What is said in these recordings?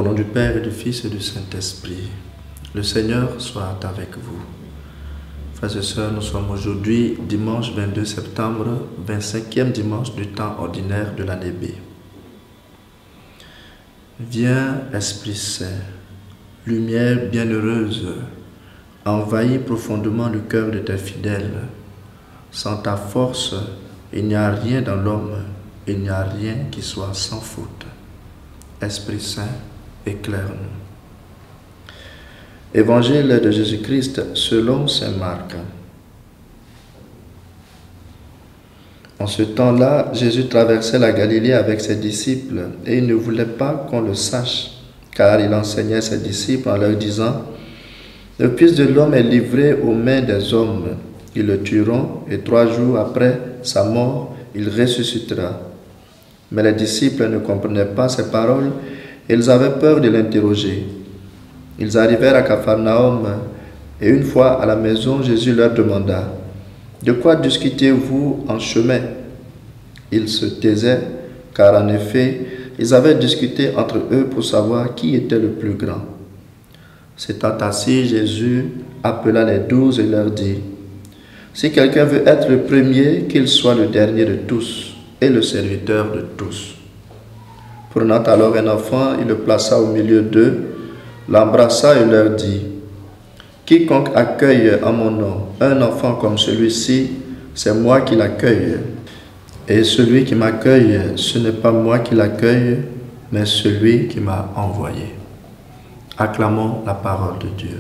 Au nom du Père et du Fils et du Saint-Esprit, le Seigneur soit avec vous. Frères et sœurs, nous sommes aujourd'hui dimanche 22 septembre, 25e dimanche du temps ordinaire de l'année B. Viens, Esprit Saint, lumière bienheureuse, envahis profondément le cœur de tes fidèles. Sans ta force, il n'y a rien dans l'homme, il n'y a rien qui soit sans faute. Esprit Saint, éclaire-nous. Évangile de Jésus-Christ selon saint Marc. En ce temps-là, Jésus traversait la Galilée avec ses disciples et il ne voulait pas qu'on le sache, car il enseignait ses disciples en leur disant: « Le Fils de l'homme est livré aux mains des hommes. Ils le tueront et 3 jours après sa mort, il ressuscitera. » Mais les disciples ne comprenaient pas ces paroles et ils avaient peur de l'interroger. Ils arrivèrent à Capharnaüm et une fois à la maison, Jésus leur demanda: « De quoi discutez-vous en chemin ?» Ils se taisaient, car en effet, ils avaient discuté entre eux pour savoir qui était le plus grand. S'étant assis, Jésus appela les 12 et leur dit: « Si quelqu'un veut être le premier, qu'il soit le dernier de tous et le serviteur de tous. » Prenant alors un enfant, il le plaça au milieu d'eux, l'embrassa et leur dit: « Quiconque accueille en mon nom un enfant comme celui-ci, c'est moi qui l'accueille. Et celui qui m'accueille, ce n'est pas moi qui l'accueille, mais celui qui m'a envoyé. » Acclamons la parole de Dieu.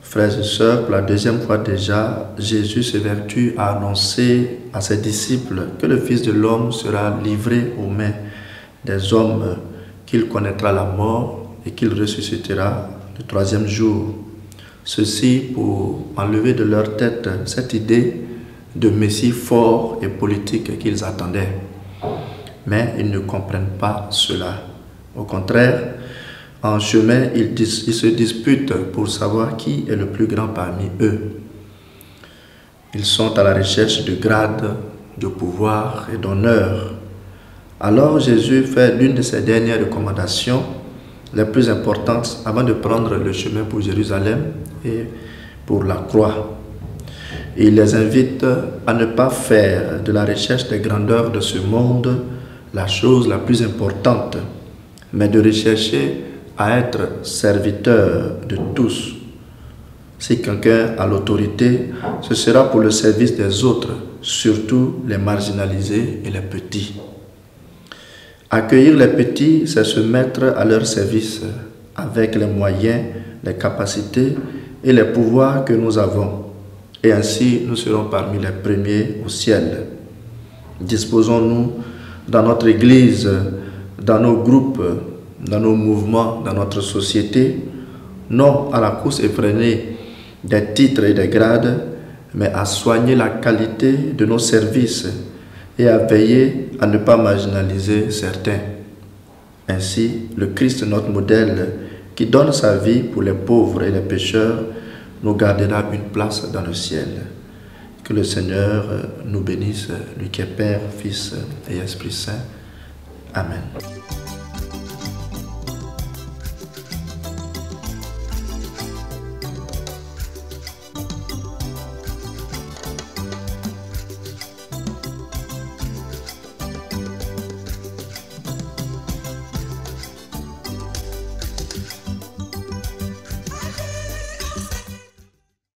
Frères et sœurs, pour la 2e fois déjà, Jésus s'évertue à annoncer à ses disciples que le Fils de l'homme sera livré aux mains des hommes, qu'il connaîtra la mort et qu'il ressuscitera le 3e jour. Ceci pour enlever de leur tête cette idée de Messie fort et politique qu'ils attendaient. Mais ils ne comprennent pas cela. Au contraire, en chemin, ils se disputent pour savoir qui est le plus grand parmi eux. Ils sont à la recherche de grades, de pouvoir et d'honneur. Alors Jésus fait l'une de ses dernières recommandations, les plus importantes, avant de prendre le chemin pour Jérusalem et pour la croix. Il les invite à ne pas faire de la recherche des grandeurs de ce monde la chose la plus importante, mais de rechercher à être serviteur de tous. Si quelqu'un a l'autorité, ce sera pour le service des autres, surtout les marginalisés et les petits. Accueillir les petits, c'est se mettre à leur service avec les moyens, les capacités et les pouvoirs que nous avons. Et ainsi, nous serons parmi les premiers au ciel. Disposons-nous dans notre Église, dans nos groupes, dans nos mouvements, dans notre société, non à la course effrénée des titres et des grades, mais à soigner la qualité de nos services et à veiller à ne pas marginaliser certains. Ainsi, le Christ, notre modèle, qui donne sa vie pour les pauvres et les pécheurs, nous gardera une place dans le ciel. Que le Seigneur nous bénisse, lui qui est Père, Fils et Esprit Saint. Amen.